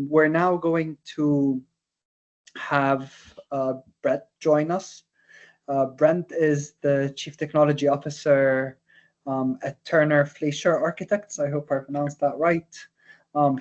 We're now going to have Brent join us. Brent is the Chief Technology Officer at Turner Fleischer Architects. I hope I pronounced that right.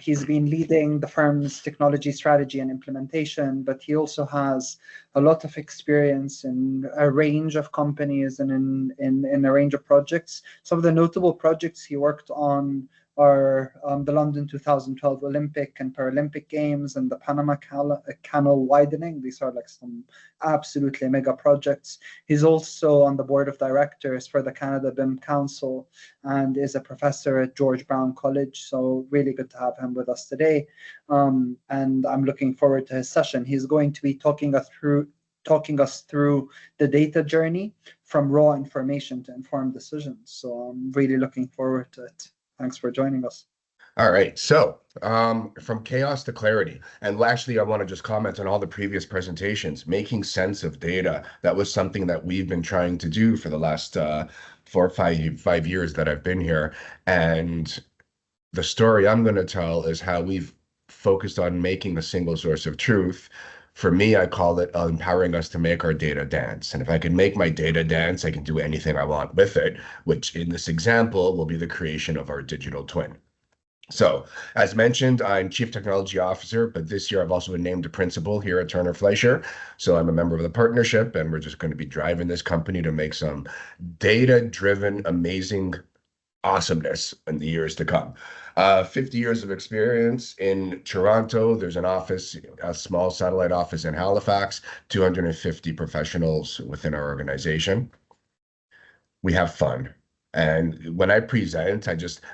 He's been leading the firm's technology strategy and implementation, but he also has a lot of experience in a range of companies and in a range of projects. Some of the notable projects he worked on are the London 2012 Olympic and Paralympic Games and the Panama Canal widening. These are like some absolutely mega projects. He's also on the board of directors for the Canada BIM Council and is a professor at George Brown College. So really good to have him with us today. And I'm looking forward to his session. He's going to be talking us through the data journey from raw information to informed decisions. So I'm really looking forward to it. Thanks for joining us. All right, so from chaos to clarity. And actually, I want to just comment on all the previous presentations. Making sense of data, that was something that we've been trying to do for the last 4 or 5 years that I've been here. And the story I'm going to tell is how we've focused on making a single source of truth. For me, I call it empowering us to make our data dance. And if I can make my data dance, I can do anything I want with it, which in this example will be the creation of our digital twin. So as mentioned, I'm Chief Technology Officer, but this year I've also been named a principal here at Turner Fleischer. So I'm a member of the partnership, and we're just going to be driving this company to make some data-driven, amazing awesomeness in the years to come. 50 years of experience in Toronto. There's an office, a small satellite office in Halifax, 250 professionals within our organization. We have fun. And when I present,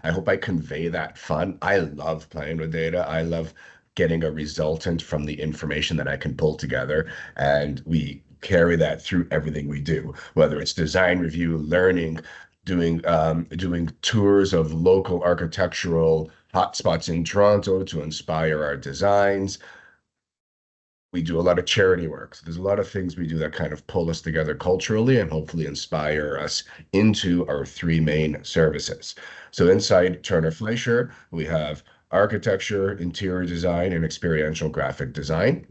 I hope I convey that fun. I love playing with data. I love getting a resultant from the information that I can pull together. And we carry that through everything we do, whether it's design review, learning, doing tours of local architectural hotspots in Toronto to inspire our designs. We do a lot of charity work. So there's a lot of things we do that kind of pull us together culturally and hopefully inspire us into our 3 main services. So inside Turner Fleischer, we have architecture, interior design, and experiential graphic design.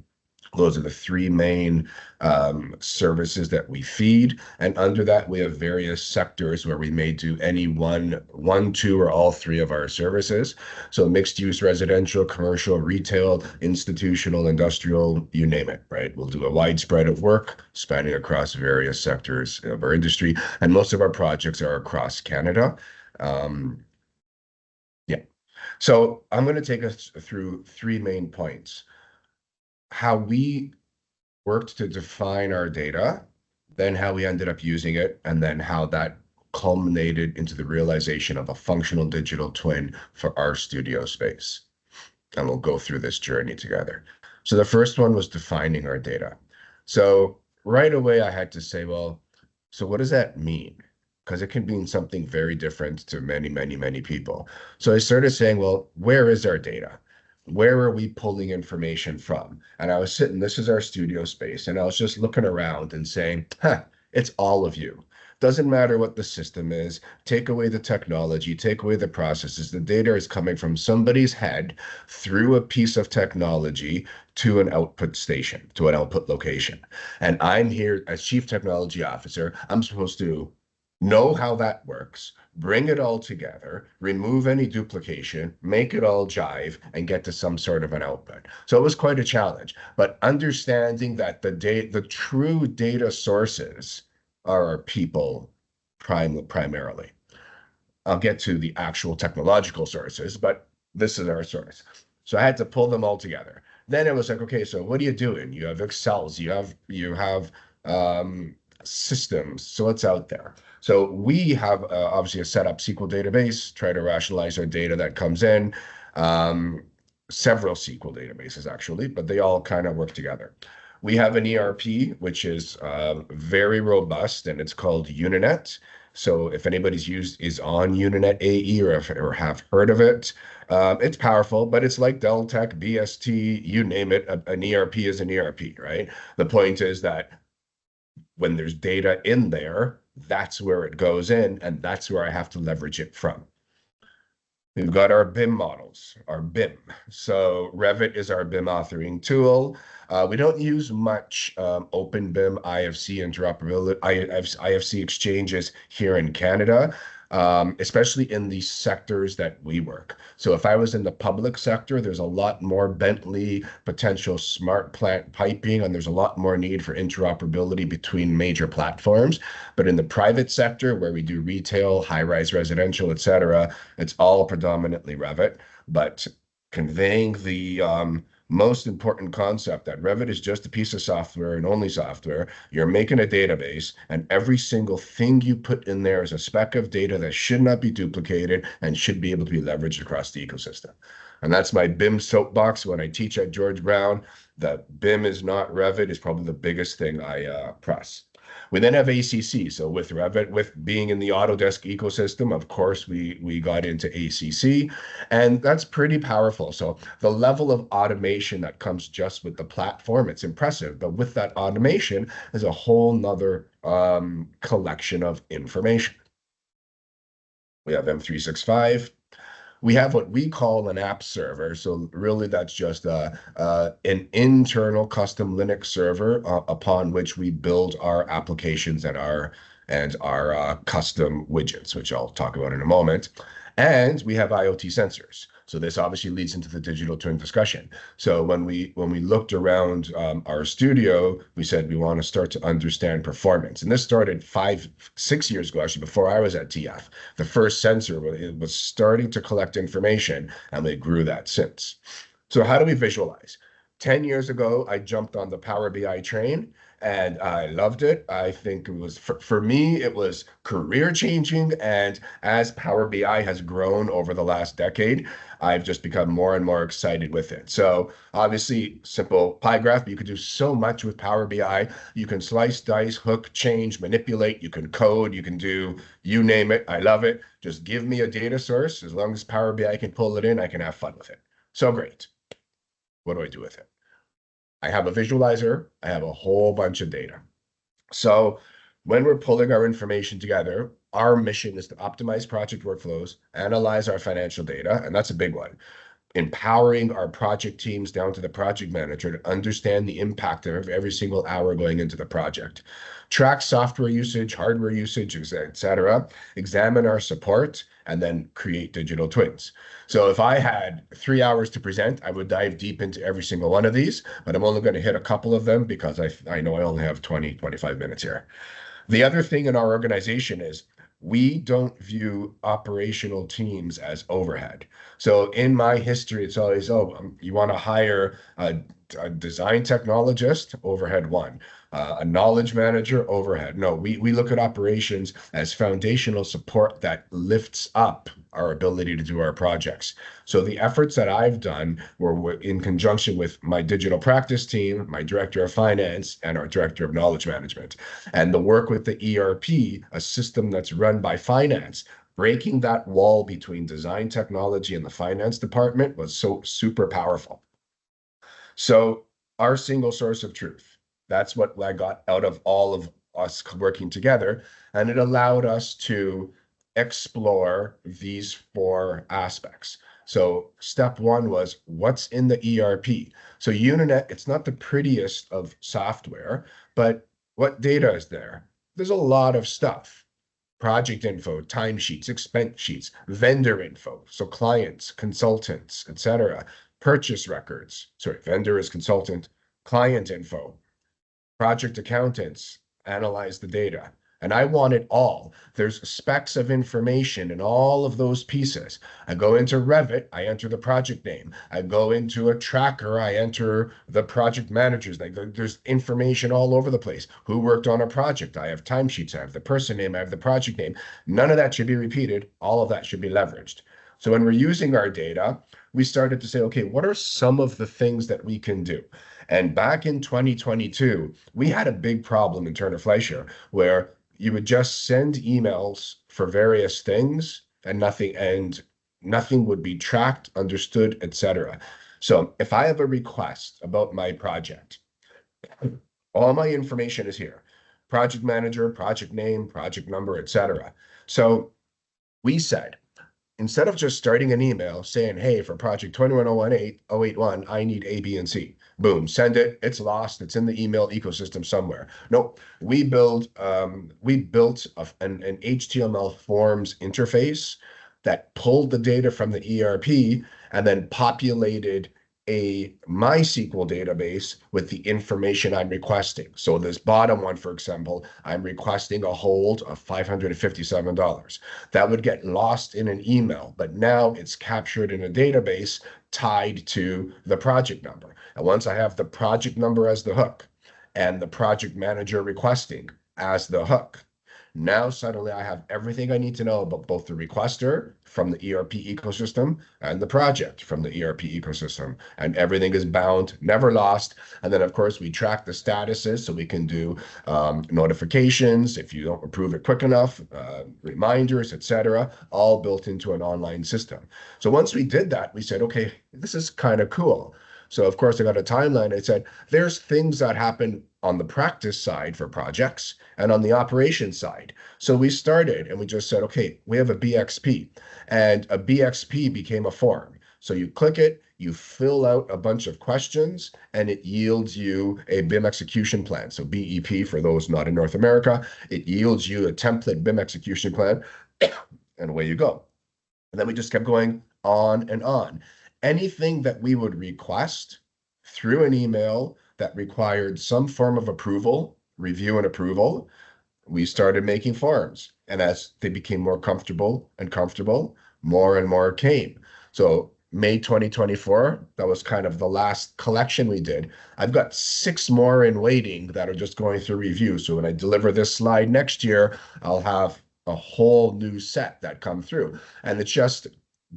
Those are the 3 main services that we feed. And under that, we have various sectors where we may do any one, 2, or all 3 of our services. So mixed use, residential, commercial, retail, institutional, industrial, you name it, right? We'll do a wide spread of work spanning across various sectors of our industry. And most of our projects are across Canada. Yeah. So I'm going to take us through 3 main points. How we worked to define our data, then how we ended up using it, and then how that culminated into the realization of a functional digital twin for our studio space. And we'll go through this journey together. So the first one was defining our data. So right away I had to say, well, so what does that mean? Because it can mean something very different to many, many, many people. So I started saying, well, where is our data? Where are we pulling information from? And I was sitting, this is our studio space, and I was just looking around and saying, it's all of you. Doesn't matter what the system is, take away the technology, take away the processes. The data is coming from somebody's head through a piece of technology to an output station, to an output location. And I'm here as Chief Technology Officer. I'm supposed to know how that works, bring it all together, remove any duplication, make it all jive, and get to some sort of an output. So it was quite a challenge, but understanding that the true data sources are our people primarily. I'll get to the actual technological sources, but this is our source. So I had to pull them all together. Then it was like, okay, so what are you doing? You have Excels, you have systems. So what's out there? So we have obviously a set up SQL database, try to rationalize our data that comes in, several SQL databases actually, but they all kind of work together. We have an ERP, which is very robust, and it's called Uninet. So if anybody's is on Uninet AE or have heard of it, it's powerful, but it's like Deltek, BST, you name it, an ERP is an ERP, right? The point is that when there's data in there, that's where it goes in, and that's where I have to leverage it from. We've got our BIM models, our BIM. So Revit is our BIM authoring tool. We don't use much open BIM IFC interoperability, IFC exchanges here in Canada, especially in the sectors that we work. So if I was in the public sector, there's a lot more Bentley potential smart plant piping, and there's a lot more need for interoperability between major platforms. But in the private sector, where we do retail, high-rise residential, et cetera, it's all predominantly Revit, but conveying the most important concept that Revit is just a piece of software and only software. You're making a database, and every single thing you put in there is a speck of data that should not be duplicated and should be able to be leveraged across the ecosystem. And that's my BIM soapbox when I teach at George Brown. That BIM is not Revit is probably the biggest thing I press. We then have ACC. So with Revit, with being in the Autodesk ecosystem, of course, we got into ACC, and that's pretty powerful. So the level of automation that comes just with the platform, it's impressive. But with that automation is a whole nother collection of information. We have M365. We have what we call an app server. So really that's just an internal custom Linux server upon which we build our applications and our custom widgets, which I'll talk about in a moment. And we have IoT sensors. So this obviously leads into the digital twin discussion. So when we looked around our studio, we said we want to start to understand performance. And this started 6 years ago, actually, before I was at TF. The first sensor it was starting to collect information, and we grew that since. So how do we visualize? 10 years ago, I jumped on the Power BI train, and I loved it. I think it was, for me, it was career changing. And as Power BI has grown over the last decade, I've just become more and more excited with it. So obviously, simple pie graph, but you can do so much with Power BI. You can slice, dice, hook, change, manipulate. You can code. You can do, you name it. I love it. Just give me a data source. As long as Power BI can pull it in, I can have fun with it. So great. What do I do with it? I have a visualizer. I have a whole bunch of data. So when we're pulling our information together, our mission is to optimize project workflows, analyze our financial data, and that's a big one. Empowering our project teams down to the project manager to understand the impact of every single hour going into the project. Track software usage, hardware usage, etc. Examine our support, and then create digital twins. So if I had 3 hours to present, I would dive deep into every single one of these, but I'm only going to hit a couple of them because I know I only have 20, 25 minutes here. The other thing in our organization is we don't view operational teams as overhead. So in my history, it's always, you want to hire a design technologist, overhead one, a knowledge manager, overhead. No, we look at operations as foundational support that lifts up our ability to do our projects. So the efforts that I've done were in conjunction with my digital practice team, my director of finance, and our director of knowledge management. And the work with the ERP, a system that's run by finance, breaking that wall between design technology and the finance department was so super powerful. So our single source of truth, that's what I got out of all of us working together. And it allowed us to explore these 4 aspects. So step 1 was what's in the ERP. So Uninet, it's not the prettiest of software, but what data is there? There's a lot of stuff. Project info, timesheets, expense sheets, vendor info, so clients, consultants, etc. Purchase records, vendor is consultant, client info, project accountants, analyze the data. And I want it all. There's specs of information in all of those pieces. I go into Revit, I enter the project name. I go into a tracker, I enter the project manager's name. There's information all over the place. Who worked on a project? I have timesheets, I have the person name, I have the project name. None of that should be repeated. All of that should be leveraged. So when we're using our data, we started to say, okay, what are some of the things that we can do? And back in 2022, we had a big problem in Turner Fleischer where you would just send emails for various things and nothing would be tracked, understood, etc. So if I have a request about my project, all my information is here. Project manager, project name, project number, etc. So we said, instead of just starting an email saying, hey, for project 21018 I need A, B, and C. Boom, send it. It's lost. It's in the email ecosystem somewhere. Nope. We built an HTML forms interface that pulled the data from the ERP and then populated a MySQL database with the information I'm requesting. So this bottom one, for example, I'm requesting a hold of $557. That would get lost in an email, but now it's captured in a database tied to the project number. And once I have the project number as the hook and the project manager requesting as the hook, now suddenly I have everything I need to know about both the requester from the ERP ecosystem and the project from the ERP ecosystem. And everything is bound, never lost. And then, of course, we track the statuses so we can do notifications if you don't approve it quick enough, reminders, etc., all built into an online system. So once we did that, we said, okay, this is kind of cool. So, of course, I got a timeline. I said, there's things that happen on the practice side for projects and on the operation side. So we started and we just said, okay, we have a BXP, and a BXP became a form. So you click it, you fill out a bunch of questions, and it yields you a BIM execution plan. So BEP, for those not in North America, it yields you a template BIM execution plan, and away you go. And then we just kept going on and on. Anything that we would request through an email that required some form of approval, review and approval, we started making forms. And as they became more comfortable and comfortable, more and more came. So May 2024, that was kind of the last collection we did. I've got 6 more in waiting that are just going through review. So when I deliver this slide next year, I'll have a whole new set that come through. And it's just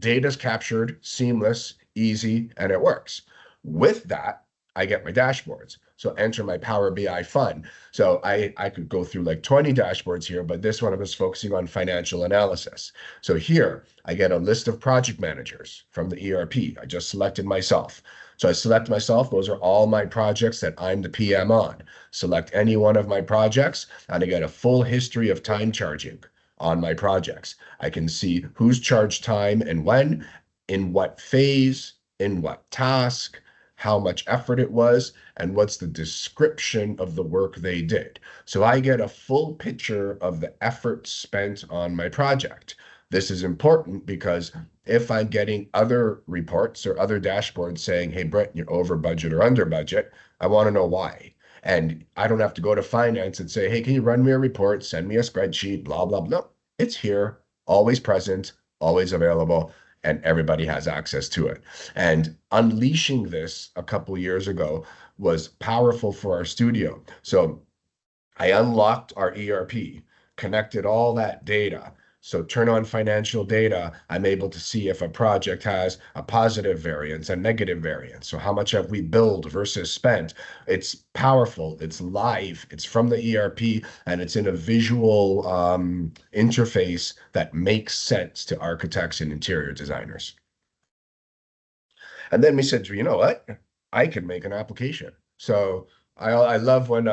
data's captured, seamless, easy, and it works. With that, I get my dashboards. So enter my Power BI fun. So I could go through like 20 dashboards here, but this one I was focusing on financial analysis. So here I get a list of project managers from the ERP. I just selected myself. So I select myself. Those are all my projects that I'm the PM on. Select any one of my projects, and I get a full history of time charging on my projects. I can see who's charged time and when, in what phase, in what task, how much effort it was, and what's the description of the work they did. So I get a full picture of the effort spent on my project. This is important because if I'm getting other reports or other dashboards saying, hey, Brent, you're over budget or under budget, I want to know why. And I don't have to go to finance and say, hey, can you run me a report, send me a spreadsheet, blah, blah, blah. It's here, always present, always available, and everybody has access to it. And unleashing this a couple years ago was powerful for our studio. So I unlocked our ERP, connected all that data. So turn on financial data, I'm able to see if a project has a positive variance, a negative variance. So how much have we billed versus spent? It's powerful, it's live, it's from the ERP, and it's in a visual interface that makes sense to architects and interior designers. And then we said, you know what? I can make an application. So I love when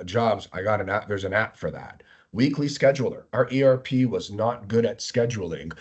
jobs, I got an app, there's an app for that. Weekly scheduler. Our ERP was not good at scheduling.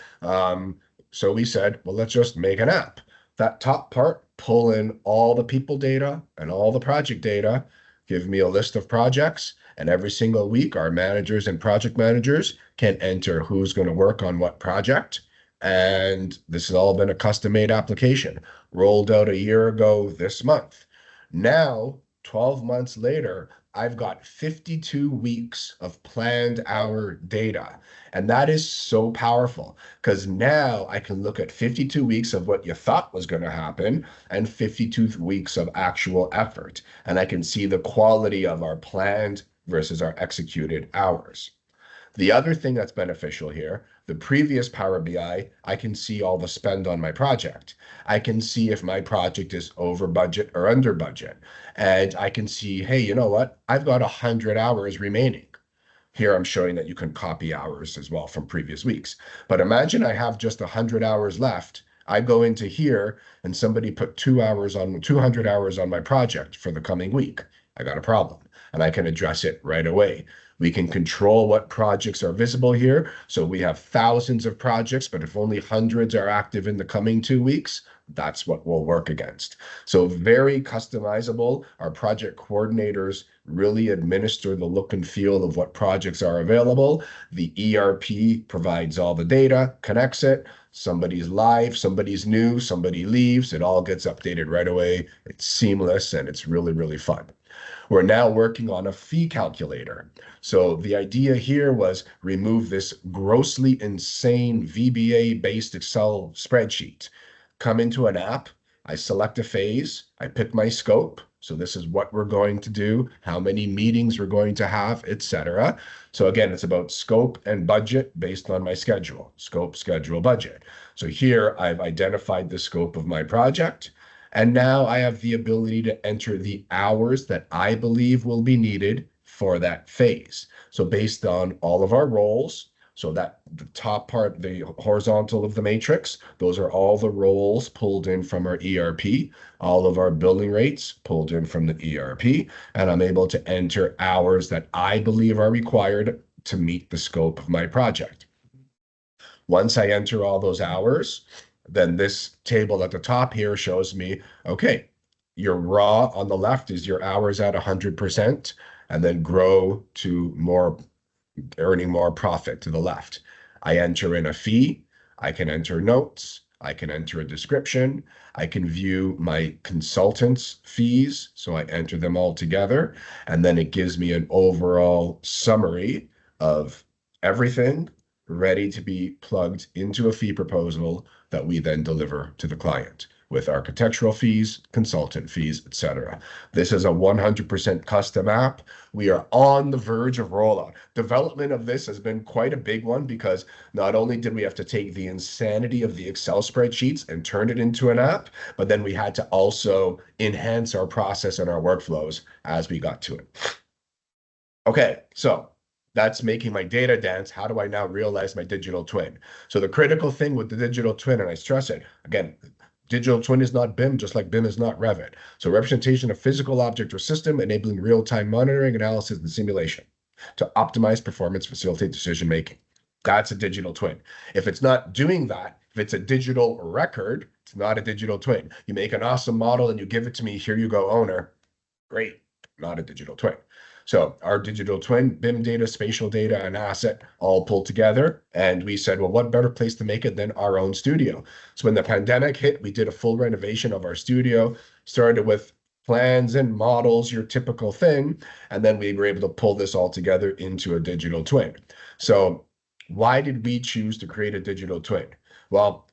So we said, well, let's just make an app. That top part, pull in all the people data and all the project data, give me a list of projects, and every single week, our managers and project managers can enter who's going to work on what project. And this has all been a custom-made application, rolled out a year ago this month. Now, 12 months later, I've got 52 weeks of planned hour data. And that is so powerful because now I can look at 52 weeks of what you thought was going to happen and 52 weeks of actual effort. And I can see the quality of our planned versus our executed hours. The other thing that's beneficial here, the previous Power BI, I can see all the spend on my project. I can see if my project is over budget or under budget. And I can see, hey, you know what? I've got 100 hours remaining. Here I'm showing that you can copy hours as well from previous weeks. But imagine I have just 100 hours left. I go into here and somebody put 200 hours on my project for the coming week. I got a problem. and I can address it right away. We can control what projects are visible here. So we have thousands of projects, but if only hundreds are active in the coming 2 weeks, that's what we'll work against. So very customizable. Our project coordinators really administer the look and feel of what projects are available. The ERP provides all the data, connects it. Somebody's live, somebody's new, somebody leaves. It all gets updated right away. It's seamless and it's really, really fun. We're now working on a fee calculator. So the idea here was remove this grossly insane VBA-based Excel spreadsheet. Come into an app, I select a phase, I pick my scope. So this is what we're going to do, how many meetings we're going to have, etc. So again, it's about scope and budget based on my schedule. Scope, schedule, budget. So here I've identified the scope of my project. And now I have the ability to enter the hours that I believe will be needed for that phase. So based on all of our roles, so that the top part, the horizontal of the matrix, those are all the roles pulled in from our ERP, all of our billing rates pulled in from the ERP, and I'm able to enter hours that I believe are required to meet the scope of my project. Once I enter all those hours, then this table at the top here shows me, okay, your raw on the left is your hours at 100%, and then grow to more, earning more profit to the left. I enter in a fee, I can enter notes, I can enter a description, I can view my consultant's fees, so I enter them all together, and then it gives me an overall summary of everything ready to be plugged into a fee proposal that we then deliver to the client with architectural fees, consultant fees, etc. This is a 100% custom app. We are on the verge of rollout. Development of this has been quite a big one because not only did we have to take the insanity of the Excel spreadsheets and turn it into an app, but then we had to also enhance our process and our workflows as we got to it. Okay, so that's making my data dance. How do I now realize my digital twin? So the critical thing with the digital twin, and I stress it, again, digital twin is not BIM, just like BIM is not Revit. So representation of physical object or system, enabling real-time monitoring, analysis, and simulation to optimize performance, facilitate decision-making. That's a digital twin. If it's not doing that, if it's a digital record, it's not a digital twin. You make an awesome model and you give it to me, here you go, owner. Great, not a digital twin. So our digital twin, BIM data, spatial data, and asset all pulled together. And we said, well, what better place to make it than our own studio? So when the pandemic hit, we did a full renovation of our studio, started with plans and models, your typical thing. And then we were able to pull this all together into a digital twin. So why did we choose to create a digital twin? Well,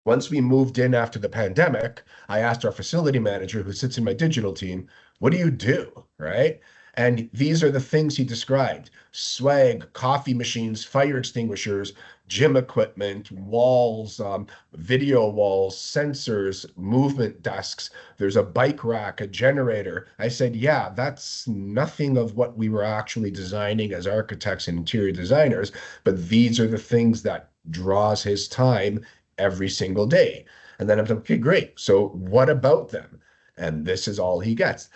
once we moved in after the pandemic, I asked our facility manager who sits in my digital team, what do you do, right? And these are the things he described: swag, coffee machines, fire extinguishers, gym equipment, walls, video walls, sensors, movement desks. There's a bike rack, a generator. I said, yeah, that's nothing of what we were actually designing as architects and interior designers, but these are the things that draws his time every single day. And then I'm like, okay, great. So what about them? And this is all he gets.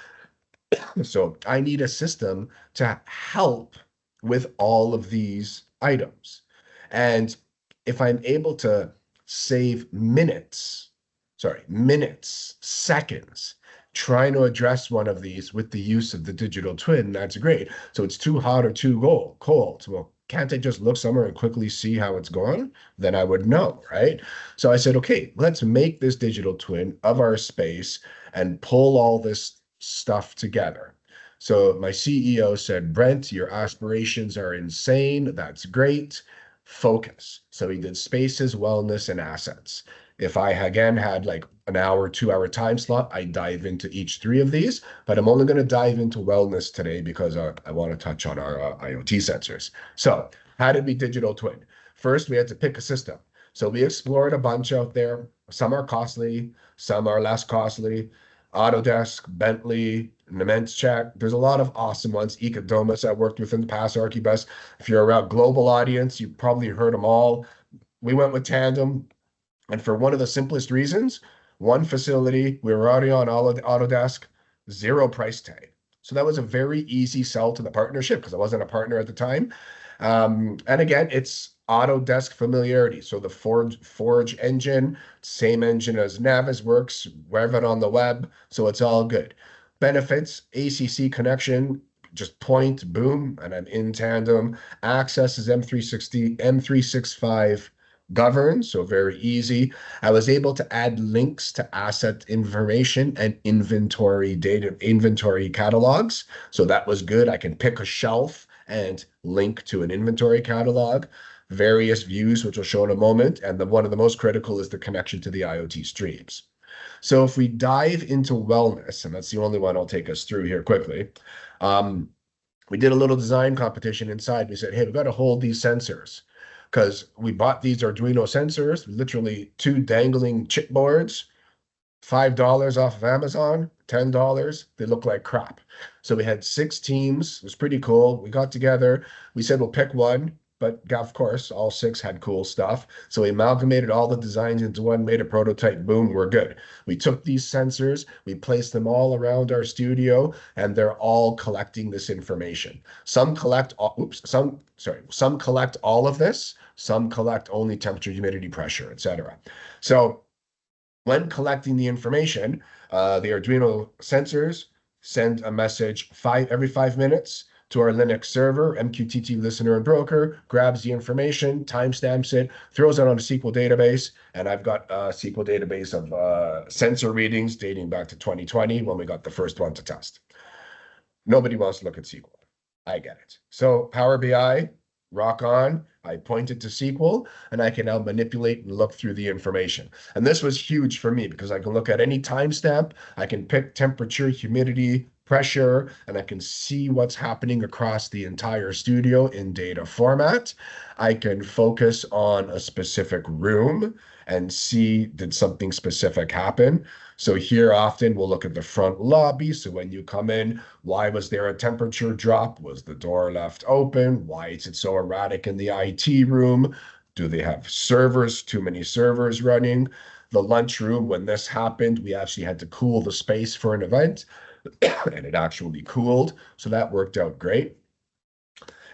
So I need a system to help with all of these items. And if I'm able to save minutes, seconds, trying to address one of these with the use of the digital twin, that's great. So it's too hot or too cold. Well, can't I just look somewhere and quickly see how it's going? Then I would know, right? So I said, okay, let's make this digital twin of our space and pull all this stuff together. So my CEO said, Brent, your aspirations are insane. That's great. Focus. So he did spaces, wellness, and assets. If I, again, had like an hour, 2-hour time slot, I dive into each 3 of these, but I'm only going to dive into wellness today because I want to touch on our IoT sensors. So how did we digital twin? First, we had to pick a system. So we explored a bunch out there. Some are costly, some are less costly. Autodesk, Bentley, Nementschek. There's a lot of awesome ones. Ecodomus I worked with in the past, Archibus. If you're around global audience, you probably heard them all. We went with Tandem. And for one of the simplest reasons, one facility, we were already on Autodesk, 0 price tag. So that was a very easy sell to the partnership because I wasn't a partner at the time. And again, it's Autodesk familiarity. So the Forge engine, same engine as Navisworks, Revit on the web. So it's all good. Benefits, ACC connection, just point, boom, and I'm in tandem. Access is M360, M365 governed, so very easy. I was able to add links to asset information and inventory data, inventory catalogs. So that was good. I can pick a shelf and link to an inventory catalog, various views, which I'll show in a moment. And one of the most critical is the connection to the IoT streams. So if we dive into wellness, and that's the only one I'll take us through here quickly, we did a little design competition inside. We said, hey, we've got to hold these sensors because we bought these Arduino sensors, literally 2 dangling chipboards, $5 off of Amazon, $10. They look like crap. So we had 6 teams. It was pretty cool. We got together. We said we'll pick one, but of course, all 6 had cool stuff. So we amalgamated all the designs into one, made a prototype. Boom, we're good. We took these sensors, we placed them all around our studio, and they're all collecting this information. Some collect some collect all of this, some collect only temperature, humidity, pressure, etc. So when collecting the information, the Arduino sensors send a message every 5 minutes to our Linux server, MQTT listener and broker, grabs the information, timestamps it, throws it on a SQL database, and I've got a SQL database of sensor readings dating back to 2020 when we got the first one to test. Nobody wants to look at SQL. I get it. So Power BI, rock on. I pointed to SQL, and I can now manipulate and look through the information. And this was huge for me because I can look at any timestamp, I can pick temperature, humidity, pressure, and I can see what's happening across the entire studio in data format. I can focus on a specific room and see, did something specific happen? So here often we'll look at the front lobby. So when you come in, why was there a temperature drop? Was the door left open? Why is it so erratic in the IT room? Do they have servers, too many servers running? The lunchroom, when this happened, we actually had to cool the space for an event and it actually cooled. So that worked out great.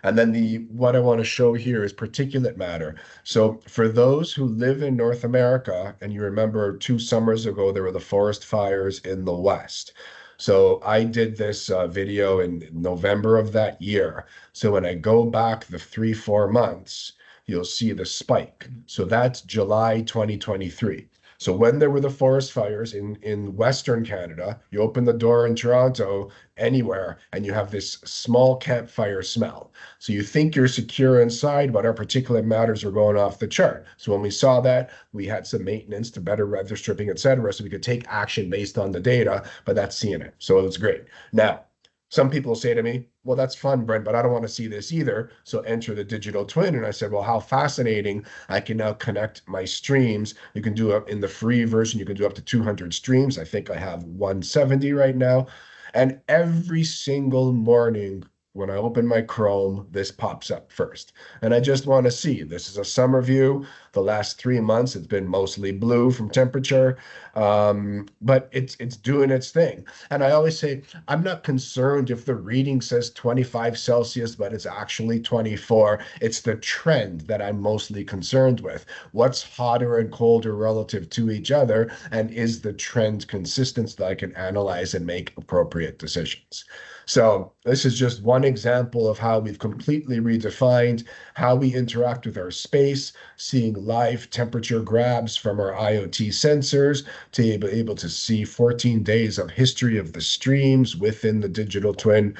And then what I want to show here is particulate matter. So for those who live in North America, and you remember 2 summers ago, there were the forest fires in the West. So I did this video in November of that year. So when I go back the 3-4 months, you'll see the spike. So that's July 2023. So when there were the forest fires in Western Canada, you open the door in Toronto, anywhere, and you have this small campfire smell. So you think you're secure inside, but our particulate matters are going off the chart. So when we saw that, we had some maintenance to better weather stripping, et cetera, so we could take action based on the data, but that's seeing it. So it was great. Now, some people say to me, well, that's fun, Brent, but I don't want to see this either. So enter the digital twin. And I said, well, how fascinating. I can now connect my streams. You can do it in the free version. You can do up to 200 streams. I think I have 170 right now. And every single morning when I open my Chrome, this pops up first. And I just want to see, this is a summer view. The last 3 months, it's been mostly blue from temperature, but it's doing its thing. And I always say, I'm not concerned if the reading says 25 Celsius, but it's actually 24. It's the trend that I'm mostly concerned with. What's hotter and colder relative to each other? And is the trend consistent so that I can analyze and make appropriate decisions? So this is just one example of how we've completely redefined how we interact with our space, seeing live temperature grabs from our IoT sensors to be able to see 14 days of history of the streams within the digital twin.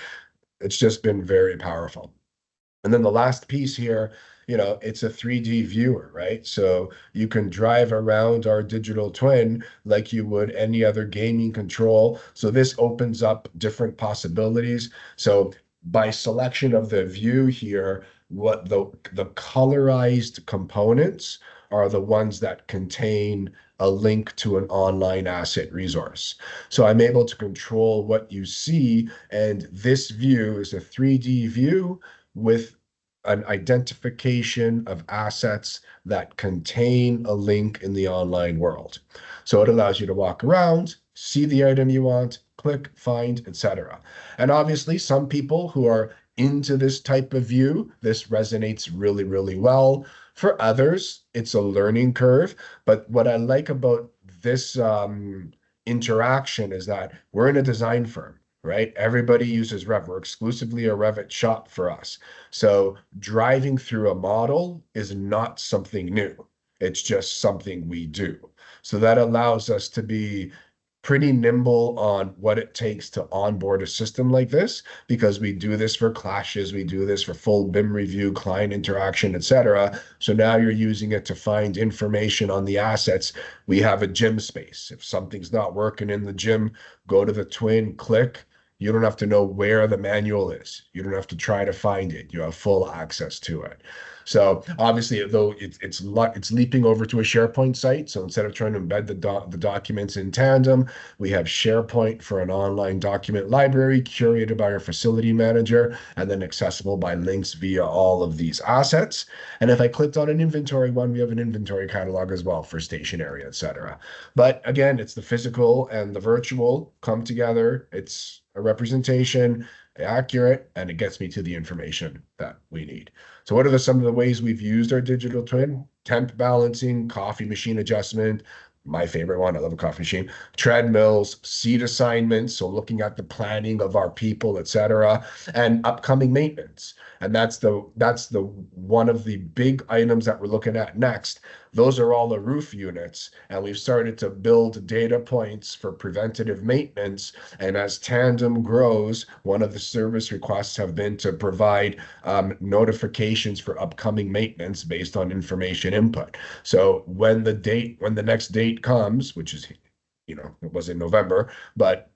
It's just been very powerful. And then the last piece here, it's a 3D viewer, right? So you can drive around our digital twin like you would any other gaming control. So this opens up different possibilities. So by selection of the view here, what the colorized components are the ones that contain a link to an online asset resource. So I'm able to control what you see, and this view is a 3D view with an identification of assets that contain a link in the online world. So it allows you to walk around, see the item you want, click, find, etc. And obviously, some people who are into this type of view, this resonates really, really well. For others, it's a learning curve. But what I like about this interaction is that we're in a design firm, right? Everybody uses Rev. We're exclusively a Revit shop for us. So driving through a model is not something new. It's just something we do. So that allows us to be pretty nimble on what it takes to onboard a system like this, because we do this for clashes, we do this for full BIM review, client interaction, etc. So now you're using it to find information on the assets. We have a gym space. If something's not working in the gym, go to the twin, click. You don't have to know where the manual is. You don't have to try to find it. You have full access to it. So obviously, though it's leaping over to a SharePoint site. So instead of trying to embed the documents in tandem, we have SharePoint for an online document library curated by our facility manager and then accessible by links via all of these assets. And if I clicked on an inventory one, we have an inventory catalog as well for stationery, etc. But again, it's the physical and the virtual come together. It's a representation, accurate, and it gets me to the information that we need. So what are some of the ways we've used our digital twin? Temp balancing, coffee machine adjustment, my favorite one, I love a coffee machine, treadmills, seat assignments, so looking at the planning of our people, etc., and upcoming maintenance. And that's the one of the big items that we're looking at next. Those are all the roof units, and we've started to build data points for preventative maintenance. And as Tandem grows, one of the service requests have been to provide notifications for upcoming maintenance based on information input. So when the next date comes, which is, it was in November, but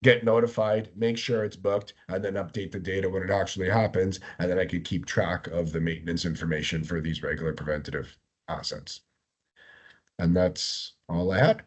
get notified, make sure it's booked, and then update the data when it actually happens. And then I could keep track of the maintenance information for these regular preventative assets. And that's all I had.